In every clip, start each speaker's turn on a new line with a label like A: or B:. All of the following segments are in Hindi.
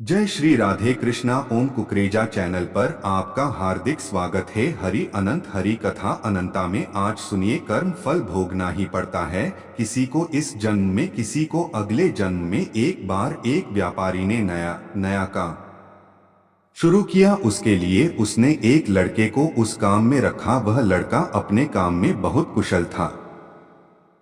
A: जय श्री राधे कृष्णा। ओम कुकरेजा चैनल पर आपका हार्दिक स्वागत है। हरि अनंत हरि कथा अनंता में आज सुनिए, कर्म फल भोगना ही पड़ता है। किसी को इस जन्म में, किसी को अगले जन्म में। एक बार एक व्यापारी ने नया काम शुरू किया। उसके लिए उसने एक लड़के को उस काम में रखा। वह लड़का अपने काम में बहुत कुशल था।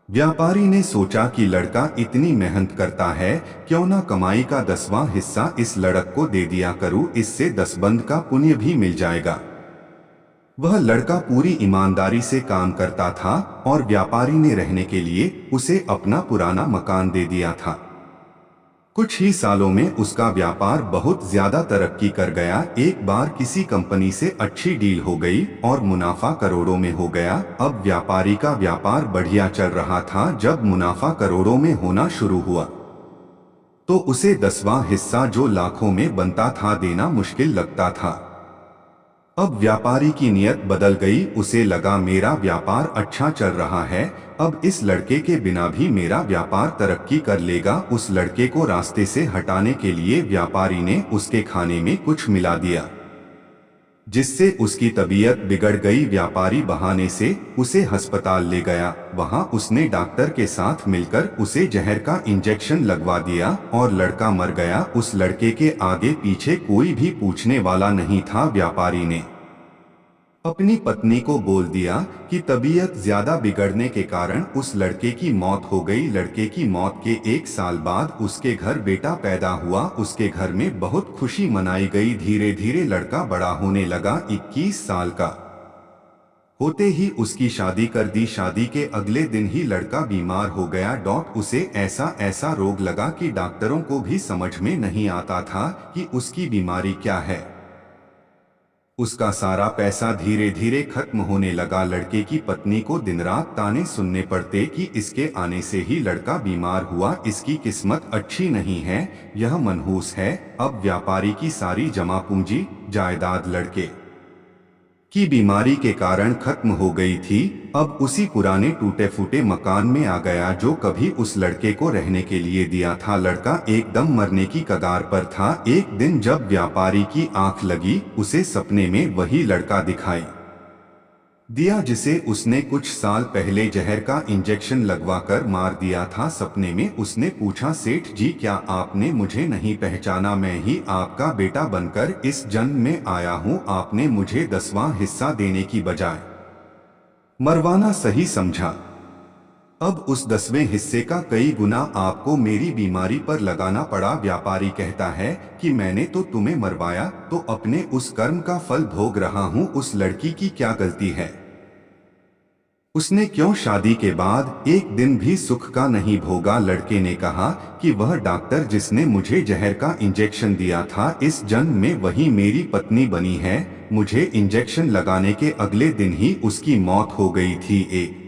A: व्यापारी ने सोचा कि लड़का इतनी मेहनत करता है, क्यों ना कमाई का 10वां हिस्सा इस लड़क को दे दिया करूं, इससे 10 बंद का पुण्य भी मिल जाएगा। वह लड़का पूरी ईमानदारी से काम करता था और व्यापारी ने रहने के लिए उसे अपना पुराना मकान दे दिया था। कुछ ही सालों में उसका व्यापार बहुत ज्यादा तरक्की कर गया। एक बार किसी कंपनी से अच्छी डील हो गई और मुनाफा करोड़ों में हो गया। अब व्यापारी का व्यापार बढ़िया चल रहा था। जब मुनाफा करोड़ों में होना शुरू हुआ तो उसे 10वां हिस्सा जो लाखों में बनता था देना मुश्किल लगता था। अब व्यापारी की नीयत बदल गई। उसे लगा मेरा व्यापार अच्छा चल रहा है, अब इस लड़के के बिना भी मेरा व्यापार तरक्की कर लेगा। उस लड़के को रास्ते से हटाने के लिए व्यापारी ने उसके खाने में कुछ मिला दिया, जिससे उसकी तबीयत बिगड़ गई। व्यापारी बहाने से उसे अस्पताल ले गया। वहां उसने डॉक्टर के साथ मिलकर उसे जहर का इंजेक्शन लगवा दिया और लड़का मर गया। उस लड़के के आगे पीछे कोई भी पूछने वाला नहीं था। व्यापारी ने अपनी पत्नी को बोल दिया कि तबीयत ज्यादा बिगड़ने के कारण उस लड़के की मौत हो गई। लड़के की मौत के 1 साल बाद उसके घर बेटा पैदा हुआ। उसके घर में बहुत खुशी मनाई गई। धीरे धीरे लड़का बड़ा होने लगा। 21 साल का होते ही उसकी शादी कर दी। शादी के अगले दिन ही लड़का बीमार हो गया। उसे ऐसा रोग लगा कि डॉक्टरों को भी समझ में नहीं आता था कि उसकी बीमारी क्या है। उसका सारा पैसा धीरे धीरे खत्म होने लगा। लड़के की पत्नी को दिन रात ताने सुनने पड़ते कि इसके आने से ही लड़का बीमार हुआ, इसकी किस्मत अच्छी नहीं है, यह मनहूस है। अब व्यापारी की सारी जमा पूंजी जायदाद लड़के की बीमारी के कारण खत्म हो गई थी। अब उसी पुराने टूटे फूटे मकान में आ गया जो कभी उस लड़के को रहने के लिए दिया था। लड़का एकदम मरने की कगार पर था। एक दिन जब व्यापारी की आंख लगी, उसे सपने में वही लड़का दिखाई दिया जिसे उसने कुछ साल पहले जहर का इंजेक्शन लगवाकर मार दिया था। सपने में उसने पूछा, सेठ जी क्या आपने मुझे नहीं पहचाना? मैं ही आपका बेटा बनकर इस जन्म में आया हूँ। आपने मुझे 10वां हिस्सा देने की बजाय मरवाना सही समझा। अब उस 10वें हिस्से का कई गुना आपको मेरी बीमारी पर लगाना पड़ा। व्यापारी कहता है कि मैंने तो तुम्हें मरवाया, तो अपने उस कर्म का फल भोग रहा हूँ। उस लड़की की क्या गलती है? उसने क्यों शादी के बाद एक दिन भी सुख का नहीं भोगा? लड़के ने कहा कि वह डॉक्टर जिसने मुझे जहर का इंजेक्शन दिया था, इस जन्म में वही मेरी पत्नी बनी है। मुझे इंजेक्शन लगाने के अगले दिन ही उसकी मौत हो गई थी। एक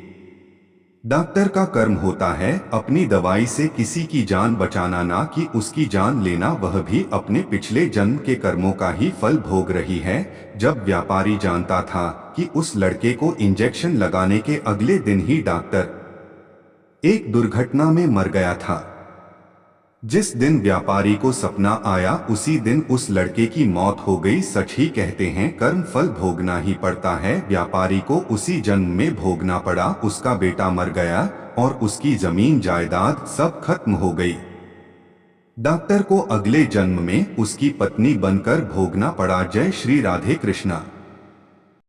A: डॉक्टर का कर्म होता है अपनी दवाई से किसी की जान बचाना, ना कि उसकी जान लेना। वह भी अपने पिछले जन्म के कर्मों का ही फल भोग रही है। जब व्यापारी जानता था कि उस लड़के को इंजेक्शन लगाने के अगले दिन ही डॉक्टर एक दुर्घटना में मर गया था, जिस दिन व्यापारी को सपना आया उसी दिन उस लड़के की मौत हो गई। सच ही कहते हैं, कर्म फल भोगना ही पड़ता है। व्यापारी को उसी जन्म में भोगना पड़ा। उसका बेटा मर गया और उसकी जमीन जायदाद सब खत्म हो गई। डॉक्टर को अगले जन्म में उसकी पत्नी बनकर भोगना पड़ा। जय श्री राधे कृष्णा।